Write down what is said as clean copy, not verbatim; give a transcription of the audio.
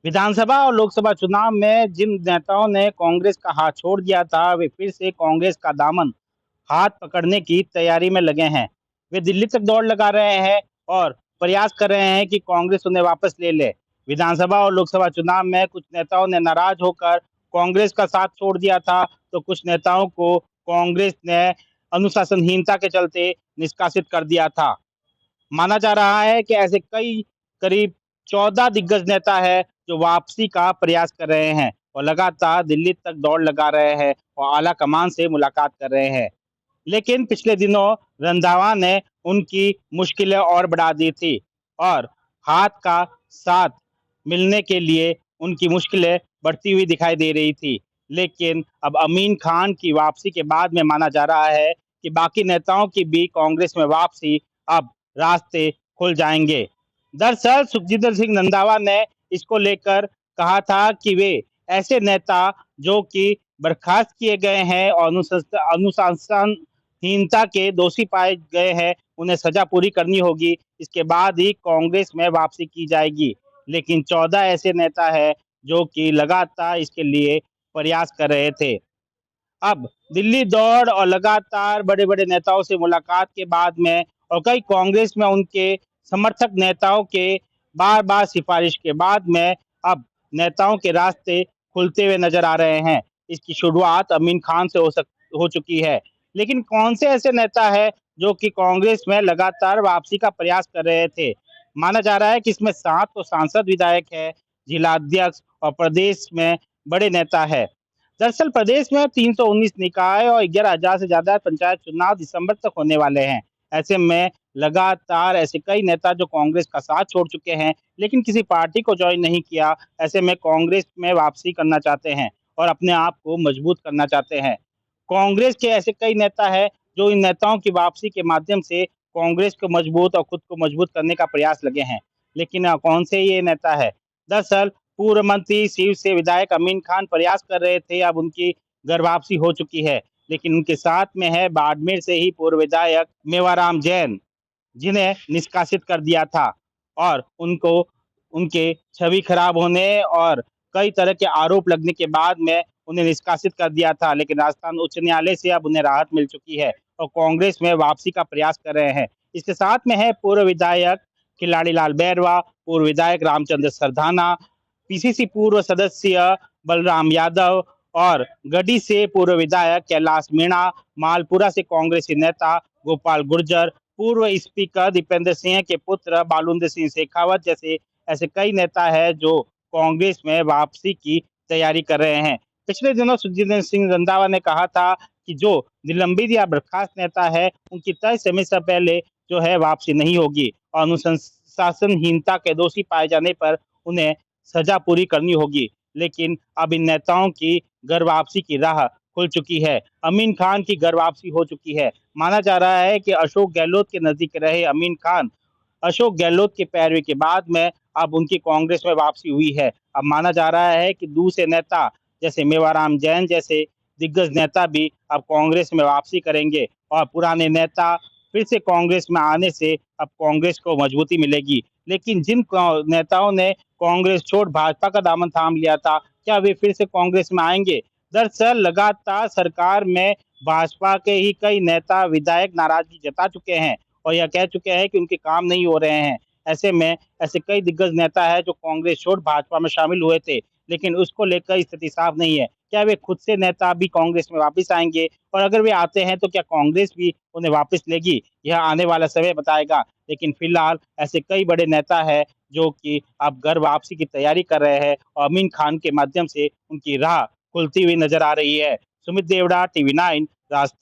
विधानसभा और लोकसभा चुनाव में जिन नेताओं ने कांग्रेस का हाथ छोड़ दिया था, वे फिर से कांग्रेस का दामन हाथ पकड़ने की तैयारी में लगे हैं। वे दिल्ली तक दौड़ लगा रहे हैं और प्रयास कर रहे हैं कि कांग्रेस उन्हें वापस ले ले। विधानसभा और लोकसभा चुनाव में कुछ नेताओं ने नाराज होकर कांग्रेस का साथ छोड़ दिया था, तो कुछ नेताओं को कांग्रेस ने अनुशासनहीनता के चलते निष्कासित कर दिया था। माना जा रहा है कि ऐसे कई करीब 14 दिग्गज नेता हैं जो वापसी का प्रयास कर रहे हैं और लगातार दिल्ली तक दौड़ लगा रहे हैं और आला कमान से मुलाकात कर रहे हैं। लेकिन पिछले दिनों रंधावा ने उनकी मुश्किलें और बढ़ा दी थी और हाथ का साथ मिलने के लिए उनकी मुश्किलें बढ़ती हुई दिखाई दे रही थी। लेकिन अब अमीन खान की वापसी के बाद में माना जा रहा है कि बाकी नेताओं की भी कांग्रेस में वापसी अब रास्ते खुल जाएंगे। दरअसल सुखजिंदर सिंह रंधावा ने इसको लेकर कहा था कि वे ऐसे नेता जो कि बर्खास्त किए गए हैं और अनुशासनहीनता के दोषी पाए गए हैं, उन्हें सजा पूरी करनी होगी। इसके बाद ही कांग्रेस में वापसी की जाएगी। लेकिन 14 ऐसे नेता हैं जो कि लगातार इसके लिए प्रयास कर रहे थे। अब दिल्ली दौड़ और लगातार बड़े-बड़े नेताओं से मुलाकात के बाद में और कई कांग्रेस में उनके समर्थक नेताओं के बार-बार सिफारिश के बाद में अब नेताओं के रास्ते खुलते हुए नजर आ रहे हैं। इसकी शुरुआत अमीन खान से हो चुकी है। लेकिन कौन से ऐसे नेता हैं जो कि कांग्रेस में लगातार वापसी का प्रयास कर रहे थे? माना जा रहा है कि इसमें 7 तो सांसद विधायक है, जिलाध्यक्ष और प्रदेश में बड़े नेता है। दरअसल प्रदेश में 319 निकाय और 11,000 से ज्यादा पंचायत चुनाव दिसंबर तक होने वाले हैं। ऐसे में लगातार ऐसे कई नेता जो कांग्रेस का साथ छोड़ चुके हैं, लेकिन किसी पार्टी को ज्वाइन नहीं किया, ऐसे में कांग्रेस में वापसी करना चाहते हैं और अपने आप को मजबूत करना चाहते हैं। कांग्रेस के ऐसे कई नेता हैं जो इन नेताओं की वापसी के माध्यम से कांग्रेस को मजबूत और खुद को मजबूत करने का प्रयास लगे हैं। लेकिन कौन से ये नेता है? दरअसल पूर्व मंत्री शिव से विधायक अमीन खान प्रयास कर रहे थे, अब उनकी घर वापसी हो चुकी है। लेकिन उनके साथ में है बाड़मेर से ही पूर्व विधायक मेवाराम जैन, जिन्हें निष्कासित कर दिया था और उनको उनके छवि खराब होने और कई तरह के आरोप लगने के बाद में उन्हें निष्कासित कर दिया था। लेकिन राजस्थान उच्च न्यायालय से अब उन्हें राहत मिल चुकी है और कांग्रेस में वापसी का प्रयास कर रहे हैं। इसके साथ में है पूर्व विधायक खिलाड़ी लाल बैरवा, पूर्व विधायक रामचंद्र सरधाना, पीसीसी पूर्व सदस्य बलराम यादव और गढ़ी से पूर्व विधायक कैलाश मीणा, मालपुरा से कांग्रेसी नेता गोपाल गुर्जर, पूर्व स्पीकर दीपेंद्र सिंह के पुत्र बालूंद्र सिंह शेखावत जैसे ऐसे कई नेता हैं जो कांग्रेस में वापसी की तैयारी कर रहे हैं। पिछले दिनों सुखजिंदर सिंह रंधावा ने कहा था कि जो निलंबित या बर्खास्त नेता है, उनकी तय समय से पहले जो है वापसी नहीं होगी और अनुशासनहीनता के दोषी पाए जाने पर उन्हें सजा पूरी करनी होगी। लेकिन अब इन नेताओं की घर वापसी की राह खुल चुकी है। अमीन खान की घर वापसी हो चुकी है। माना जा रहा है कि अशोक गहलोत के नजदीक रहे अमीन खान, अशोक गहलोत की पैरवी के बाद में अब उनकी कांग्रेस में वापसी हुई है। अब माना जा रहा है कि दूसरे नेता जैसे मेवाराम जैन जैसे दिग्गज नेता भी अब कांग्रेस में वापसी करेंगे और पुराने नेता फिर से कांग्रेस में आने से अब कांग्रेस को मजबूती मिलेगी। लेकिन जिन नेताओं ने कांग्रेस छोड़ भाजपा का दामन थाम लिया था, क्या वे फिर से कांग्रेस में आएंगे? दरअसल लगातार सरकार में भाजपा के ही कई नेता विधायक नाराजगी जता चुके हैं और यह कह चुके हैं कि उनके काम नहीं हो रहे हैं। ऐसे में ऐसे कई दिग्गज नेता है जो कांग्रेस छोड़ भाजपा में शामिल हुए थे, लेकिन उसको लेकर स्थिति साफ नहीं है। क्या वे खुद से नेता भी कांग्रेस में वापस आएंगे और अगर वे आते हैं तो क्या कांग्रेस भी उन्हें वापस लेगी? यह आने वाला समय बताएगा। लेकिन फिलहाल ऐसे कई बड़े नेता है जो कि अब घर वापसी की तैयारी कर रहे हैं और अमीन खान के माध्यम से उनकी राह खुलती हुई नजर आ रही है। सुमित देवड़ा, टीवी 9 राजस्थान।